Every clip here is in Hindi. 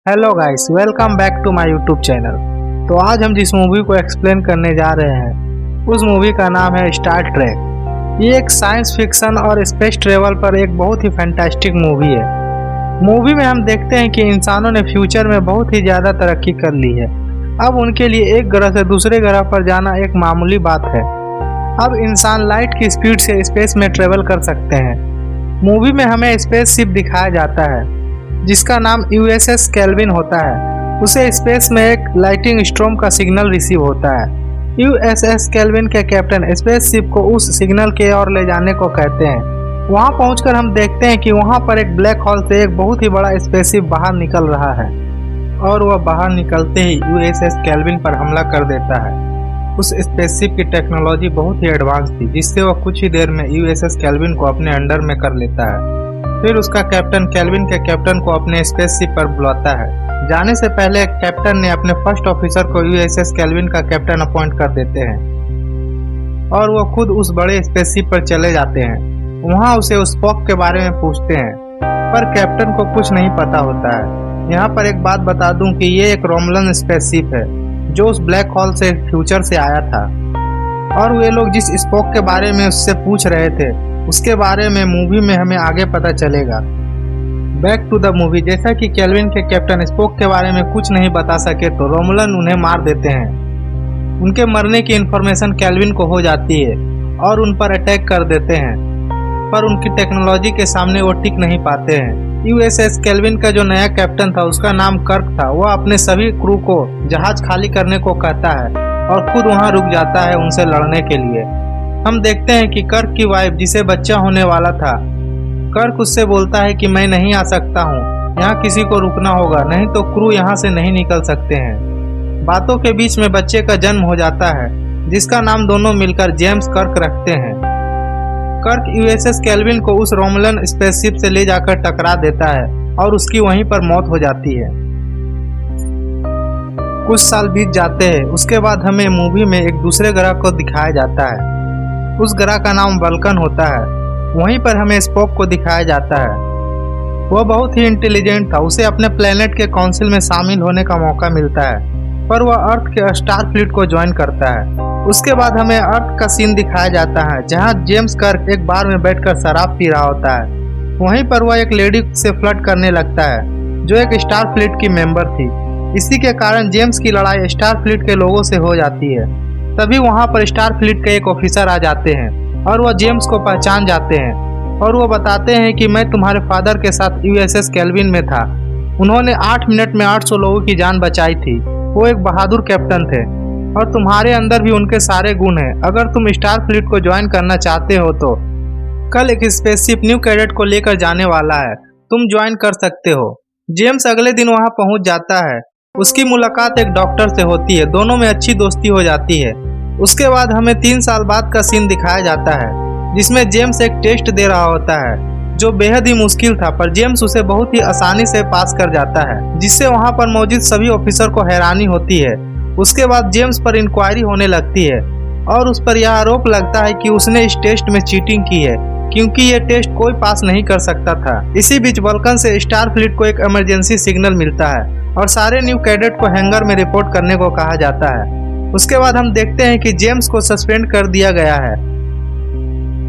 Hello guys, welcome back to my YouTube channel. तो आज हम जिस मूवी को एक्सप्लेन करने जा रहे हैं उस मूवी का नाम है स्टार ट्रेक। ये एक साइंस फिक्शन और स्पेस ट्रेवल पर एक बहुत ही फैंटास्टिक मूवी है। मूवी में हम देखते हैं कि इंसानों ने फ्यूचर में बहुत ही ज़्यादा तरक्की कर ली है। अब उनके लिए एक ग्रह से दूसरे ग्रह पर जाना एक मामूली बात है। अब इंसान लाइट की स्पीड से स्पेस में ट्रेवल कर सकते हैं। मूवी में हमें स्पेस शिप दिखाया जाता है जिसका नाम यूएसएस केल्विन होता है। उसे स्पेस में एक लाइटिंग स्टॉर्म का सिग्नल रिसीव होता है। यूएसएस केल्विन के कैप्टन स्पेस शिप को उस सिग्नल के ओर ले जाने को कहते हैं। वहां पहुंचकर हम देखते हैं कि वहां पर एक ब्लैक होल से एक बहुत ही बड़ा स्पेसशिप बाहर निकल रहा है और वह बाहर निकलते ही यूएसएस केल्विन पर हमला कर देता है। उस स्पेसशिप की टेक्नोलॉजी बहुत ही एडवांस थी जिससे वह कुछ ही देर में यूएसएस केल्विन को अपने अंडर में कर लेता है। फिर उसका कैप्टन केल्विन के कैप्टन को अपने स्पेसशिप पर बुलाता है। जाने से पहले कैप्टन ने अपने फर्स्ट ऑफिसर को यूएसएस केल्विन का कैप्टन अपॉइंट कर देते हैं और वो खुद उस बड़े स्पेसशिप पर चले जाते हैं। वहाँ उसे उस स्पॉक के बारे में पूछते हैं पर कैप्टन को कुछ नहीं पता होता है। यहाँ पर एक बात बता दूं कि ये एक रोमुलन स्पेसशिप है जो उस ब्लैक होल से फ्यूचर से आया था और वे लोग जिस स्पॉक के बारे में उससे पूछ रहे थे उसके बारे में मूवी में हमें आगे पता चलेगा। Back to the movie. जैसा कि केल्विन के कैप्टन स्पोक के बारे में कुछ नहीं बता सके तो रोमुलन उन्हें मार देते हैं। उनके मरने की इन्फॉर्मेशन केल्विन को हो जाती है और उन पर अटैक कर देते हैं पर उनकी टेक्नोलॉजी के सामने वो टिक नहीं पाते हैं। यूएसएस केल्विन का जो नया कैप्टन था उसका नाम कर्क था। वह अपने सभी क्रू को जहाज खाली करने को कहता है और खुद वहाँ रुक जाता है उनसे लड़ने के लिए। हम देखते हैं कि कर्क की वाइफ जिसे बच्चा होने वाला था, कर्क उससे बोलता है कि मैं नहीं आ सकता हूँ, यहाँ किसी को रुकना होगा नहीं तो क्रू यहाँ से नहीं निकल सकते हैं। बातों के बीच में बच्चे का जन्म हो जाता है जिसका नाम दोनों मिलकर जेम्स कर्क रखते हैं। कर्क यूएसएस केल्विन को उस रोमुलन स्पेसशिप से ले जाकर टकरा देता है और उसकी वहीं पर मौत हो जाती है। कुछ साल बीत जाते हैं। उसके बाद हमें मूवी में एक दूसरे ग्रह को दिखाया जाता है। उस ग्रह का नाम वल्कन होता है। वहीं पर हमें स्पोक को दिखाया जाता है। वह बहुत ही इंटेलिजेंट था। उसे अपने प्लेनेट के काउंसिल में शामिल होने का मौका मिलता है पर वह अर्थ के स्टार फ्लीट को ज्वाइन करता है। उसके बाद हमें अर्थ का सीन दिखाया जाता है जहां जेम्स कर्क एक बार में बैठकर शराब पी रहा होता है। वहीं पर वह एक लेडी से फ्लर्ट करने लगता है जो एक स्टार फ्लीट की मेंबर थी। इसी के कारण जेम्स की लड़ाई स्टार फ्लीट के लोगों से हो जाती है। तभी वहां पर स्टार फ्लीट के एक ऑफिसर आ जाते हैं और वह जेम्स को पहचान जाते हैं और वो बताते हैं कि मैं तुम्हारे फादर के साथ यूएसएस केल्विन में था। उन्होंने 8 मिनट में 800 लोगों की जान बचाई थी। वो एक बहादुर कैप्टन थे और तुम्हारे अंदर भी उनके सारे गुण हैं। अगर तुम स्टार फ्लीट को ज्वाइन करना चाहते हो तो कल एक स्पेसशिप न्यू कैडेट को लेकर जाने वाला है, तुम ज्वाइन कर सकते हो। जेम्स अगले दिन वहां पहुंच जाता है। उसकी मुलाकात एक डॉक्टर से होती है। दोनों में अच्छी दोस्ती हो जाती है। उसके बाद हमें 3 साल बाद का सीन दिखाया जाता है जिसमें जेम्स एक टेस्ट दे रहा होता है जो बेहद ही मुश्किल था पर जेम्स उसे बहुत ही आसानी से पास कर जाता है जिससे वहां पर मौजूद सभी ऑफिसर को हैरानी होती है। उसके बाद जेम्स पर इंक्वायरी होने लगती है और उस पर यह आरोप लगता है कि उसने इस टेस्ट में चीटिंग की है क्योंकि यह टेस्ट कोई पास नहीं कर सकता था। इसी बीच वल्कन से स्टार फ्लीट को एक इमरजेंसी सिग्नल मिलता है और सारे न्यू कैडेट को हैंगर में रिपोर्ट करने को कहा जाता है। उसके बाद हम देखते हैं कि जेम्स को सस्पेंड कर दिया गया है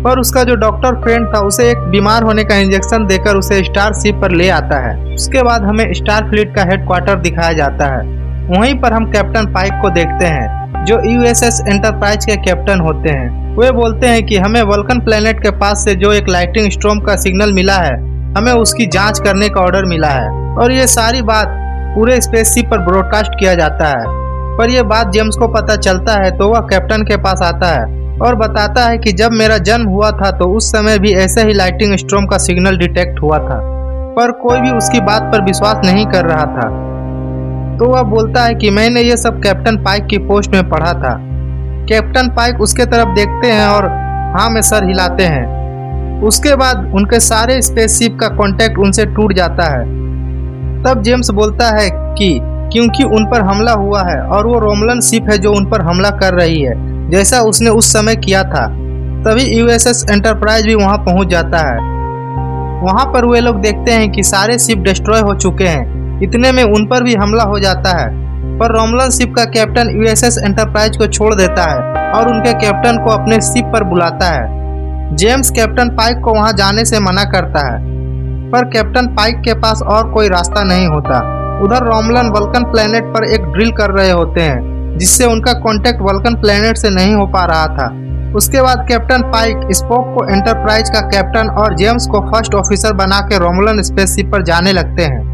पर उसका जो डॉक्टर फ्रेंड था उसे एक बीमार होने का इंजेक्शन देकर उसे स्टार शिप पर ले आता है। उसके बाद हमें स्टार फ्लीट का हेडक्वार्टर दिखाया जाता है। वहीं पर हम कैप्टन पाइक को देखते हैं जो यूएसएस एंटरप्राइज के कैप्टन होते हैं। वे बोलते हैं कि हमें वल्कन प्लेनेट के पास से जो एक लाइटिंग स्टॉर्म का सिग्नल मिला है हमें उसकी जाँच करने का ऑर्डर मिला है और ये सारी बात पूरे स्पेसशिप पर ब्रॉडकास्ट किया जाता है। पर यह बात जेम्स को पता चलता है तो वह कैप्टन के पास आता है और बताता है कि जब मेरा जन्म हुआ था तो उस समय भी ऐसे ही लाइटिंग स्टॉर्म का सिग्नल डिटेक्ट हुआ था पर कोई भी उसकी बात पर विश्वास नहीं कर रहा था। तो वह बोलता है कि मैंने ये सब कैप्टन पाइक की पोस्ट में पढ़ा था। कैप्टन पाइक उसके तरफ देखते हैं और हाँ में सर हिलाते हैं। उसके बाद उनके सारे स्पेसशिप का कांटेक्ट उनसे टूट जाता है। तब जेम्स बोलता है कि क्योंकि उन पर हमला हुआ है और वो रोमुलन शिप है जो उन पर हमला कर रही है जैसा उसने उस समय किया था। तभी यूएसएस एंटरप्राइज भी वहां पहुंच जाता है। वहां पर वे लोग देखते हैं कि सारे शिप डिस्ट्रॉय हो चुके हैं इतने में उन पर भी हमला हो जाता है, पर रोमुलन शिप का कैप्टन यूएसएस एंटरप्राइज को छोड़ देता है और उनके कैप्टन को अपने शिप पर बुलाता है। जेम्स कैप्टन पाइक को वहां जाने से मना करता है, पर कैप्टन पाइक के पास और कोई रास्ता नहीं होता। उधर रोमुलन वल्कन प्लेनेट पर एक ड्रिल कर रहे होते हैं, जिससे उनका कांटेक्ट वल्कन प्लेनेट से नहीं हो पा रहा था। उसके बाद कैप्टन पाइक स्पोक को एंटरप्राइज का कैप्टन और जेम्स को फर्स्ट ऑफिसर बना के रोमुलन स्पेसशिप पर जाने लगते हैं।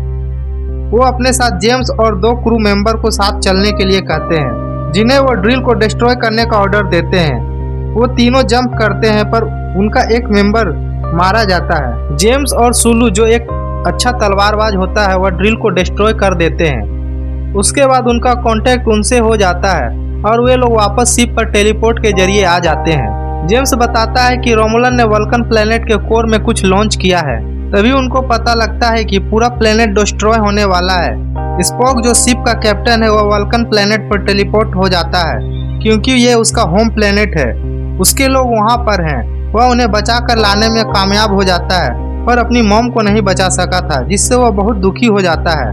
वो अपने साथ जेम्स और 2 क्रू मेंबर को साथ चलने के लिए कहते हैं, जिन्हें वो ड्रिल को डिस्ट्रॉय करने का ऑर्डर देते हैं। वो तीनों जंप करते हैं, पर उनका एक मेंबर मारा जाता है। जेम्स और सुलू, जो एक अच्छा तलवारबाज होता है, वह ड्रिल को डिस्ट्रॉय कर देते हैं। उसके बाद उनका कांटेक्ट उनसे हो जाता है और वे लोग वापस शिप पर टेलीपोर्ट के जरिए आ जाते हैं। जेम्स बताता है कि रोमुलन ने वल्कन प्लेनेट के कोर में कुछ लॉन्च किया है। तभी उनको पता लगता है कि पूरा प्लेनेट डिस्ट्रॉय होने वाला है। स्पोक, जो शिप का कैप्टन है, वह वल्कन प्लेनेट पर टेलीपोर्ट हो जाता है, क्योंकि ये उसका होम प्लेनेट है। उसके लोग वहाँ पर हैं। वह उन्हें बचा कर लाने में कामयाब हो जाता है, पर अपनी मॉम को नहीं बचा सका था, जिससे वह बहुत दुखी हो जाता है।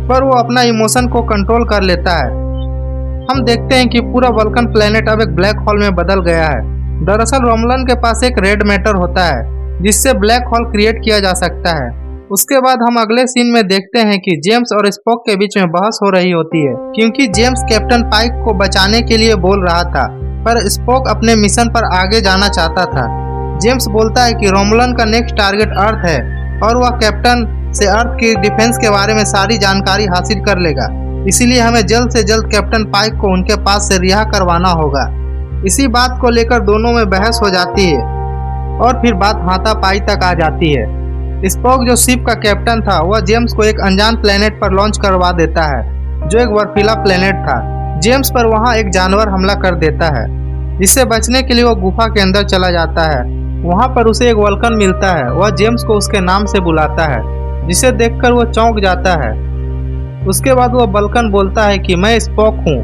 पर वो अपना इमोशन को कंट्रोल कर लेता है। हम देखते हैं कि पूरा वल्कन प्लेनेट अब एक ब्लैक होल में बदल गया है। दरअसल रोमुलन के पास एक रेड मैटर होता है, जिससे ब्लैक होल क्रिएट किया जा सकता है। उसके बाद हम अगले सीन में देखते हैं कि जेम्स और स्पोक के बीच में बहस हो रही होती है, क्योंकि जेम्स कैप्टन पाइक को बचाने के लिए बोल रहा था, पर स्पोक अपने मिशन पर आगे जाना चाहता था। जेम्स बोलता है कि रोमुलन का नेक्स्ट टारगेट अर्थ है और वह कैप्टन से अर्थ की डिफेंस के बारे में सारी जानकारी हासिल कर लेगा। इसीलिए हमें जल्द से जल्द कैप्टन पाइक को उनके पास से रिहा करवाना होगा। इसी बात को लेकर दोनों में बहस हो जाती है और फिर बात हाथापाई तक आ जाती है। स्पोक, जो शिप का कैप्टन था, वह जेम्स को एक अनजान प्लेनेट पर लॉन्च करवा देता है, जो एक बर्फीला प्लेनेट था। जेम्स पर वहां एक जानवर हमला कर देता है, जिससे बचने के लिए वो गुफा के अंदर चला जाता है। वहां पर उसे एक वल्कन मिलता है। वह जेम्स को उसके नाम से बुलाता है, जिसे देखकर वो चौंक जाता है। उसके बाद वह वल्कन बोलता है कि मैं स्पोक हूँ,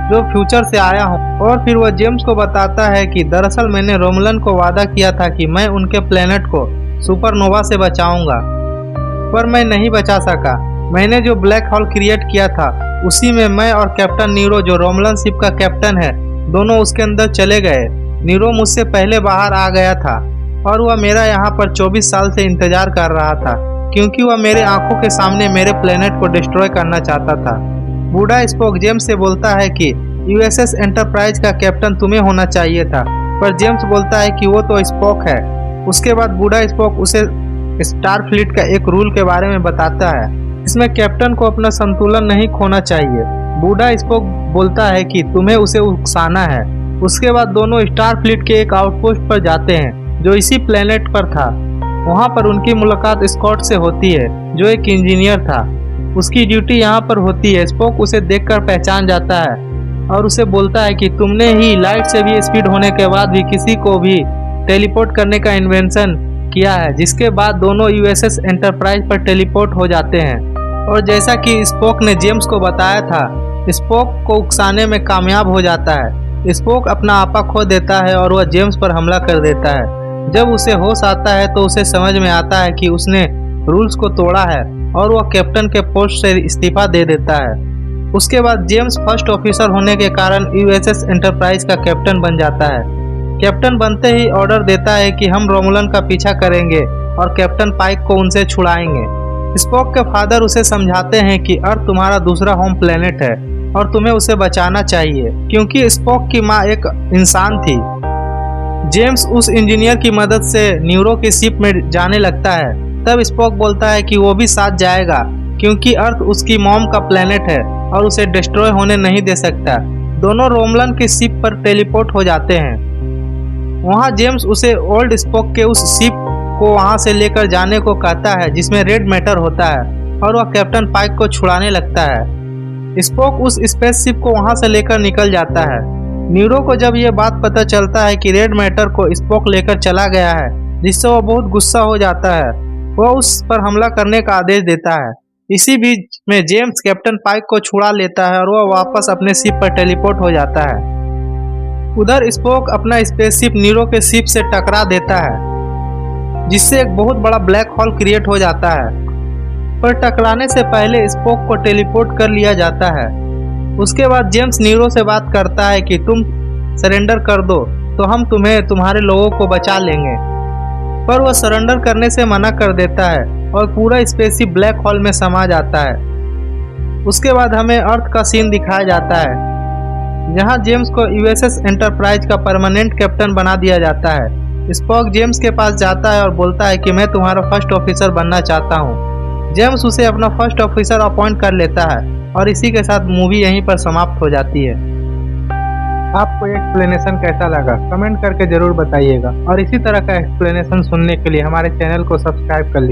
जो फ्यूचर से आया हूँ। और फिर वह जेम्स को बताता है कि दरअसल मैंने रोमुलन को वादा किया था कि मैं उनके प्लेनेट को सुपरनोवा से बचाऊंगा, पर मैं नहीं बचा सका। मैंने जो ब्लैक होल क्रिएट किया था, उसी में मैं और कैप्टन नीरो, जो रोमुलन शिप का कैप्टन है, दोनों उसके अंदर चले गए। नीरो मुझसे पहले बाहर आ गया था और वह मेरा यहाँ पर 24 साल से इंतजार कर रहा था, क्योंकि वह मेरे आंखों के सामने मेरे प्लेनेट को डिस्ट्रॉय करना चाहता था। बूढ़ा स्पोक जेम्स से बोलता है कि यूएसएस एंटरप्राइज का कैप्टन तुम्हें होना चाहिए था, पर जेम्स बोलता है कि वो तो स्पोक है। उसके बाद बूढ़ा स्पोक उसे स्टार फ्लीट का एक रूल के बारे में बताता है, इसमें कैप्टन को अपना संतुलन नहीं खोना चाहिए। बूढ़ा स्पोक बोलता है कि तुम्हें उसे उकसाना है। उसके बाद दोनों स्टार फ्लीट के एक आउटपोस्ट पर जाते हैं, जो इसी प्लेनेट पर था। वहां पर उनकी मुलाकात स्कॉट से होती है, जो एक इंजीनियर था। उसकी ड्यूटी यहाँ पर होती है। स्पोक उसे देखकर पहचान जाता है और उसे बोलता है कि तुमने ही लाइट से भी स्पीड होने के बाद भी किसी को भी टेलीपोर्ट करने का इन्वेंशन किया है। जिसके बाद दोनों यूएसएस एंटरप्राइज पर टेलीपोर्ट हो जाते हैं। और जैसा कि स्पोक ने जेम्स को बताया था, स्पोक को उकसाने में कामयाब हो जाता है। स्पोक अपना आपा खो देता है और वह जेम्स पर हमला कर देता है। जब उसे होश आता है तो उसे समझ में आता है कि उसने रूल्स को तोड़ा है और वह कैप्टन के पोस्ट से इस्तीफा दे देता है। उसके बाद जेम्स फर्स्ट ऑफिसर होने के कारण यूएसएस एंटरप्राइज का कैप्टन बन जाता है। कैप्टन बनते ही ऑर्डर देता है कि हम रोमुलन का पीछा करेंगे और कैप्टन पाइक को उनसे छुड़ाएंगे। स्पोक के फादर उसे समझाते हैं कि अर्थ तुम्हारा दूसरा होम प्लेनेट है और तुम्हें उसे बचाना चाहिए, क्योंकि स्पोक की माँ एक इंसान थी। जेम्स उस इंजीनियर की मदद से न्यूरो की शिप में जाने लगता है। तब स्पोक बोलता है कि वो भी साथ जाएगा, क्योंकि अर्थ उसकी मॉम का प्लेनेट है और उसे डिस्ट्रॉय होने नहीं दे सकता। दोनों रोमुलन की शिप पर टेलीपोर्ट हो जाते हैं। वहाँ जेम्स उसे ओल्ड स्पोक के उस शिप को वहां से लेकर जाने को कहता है, जिसमें रेड मैटर होता है, और वह कैप्टन पाइक को छुड़ाने लगता है। स्पोक उस स्पेसशिप को वहां से लेकर निकल जाता है। न्यूरो को जब यह बात पता चलता है कि रेड मैटर को स्पोक लेकर चला गया है, जिससे वह बहुत गुस्सा हो जाता है। वह उस पर हमला करने का आदेश देता है। इसी बीच में जेम्स कैप्टन पाइक को छुड़ा लेता है और वह वापस अपने शिप पर टेलीपोर्ट हो जाता है। उधर स्पोक अपना स्पेसशिप न्यूरो के शिप से टकरा देता है, जिससे एक बहुत बड़ा ब्लैक होल क्रिएट हो जाता है। पर टकराने से पहले स्पोक को टेलीपोर्ट कर लिया जाता है। उसके बाद जेम्स नीरो से बात करता है कि तुम सरेंडर कर दो तो हम तुम्हें तुम्हारे लोगों को बचा लेंगे, पर वह सरेंडर करने से मना कर देता है और पूरा स्पेसशिप ब्लैक होल में समा जाता है। उसके बाद हमें अर्थ का सीन दिखाया जाता है, जहां जेम्स को यूएसएस एंटरप्राइज का परमानेंट कैप्टन बना दिया जाता है। स्पॉक जेम्स के पास जाता है और बोलता है कि मैं तुम्हारा फर्स्ट ऑफिसर बनना चाहता हूं। जेम्स उसे अपना फर्स्ट ऑफिसर अपॉइंट कर लेता है और इसी के साथ मूवी यहीं पर समाप्त हो जाती है। आपको ये एक्सप्लेनेशन कैसा लगा कमेंट करके जरूर बताइएगा और इसी तरह का एक्सप्लेनेशन सुनने के लिए हमारे चैनल को सब्सक्राइब कर लीजिए।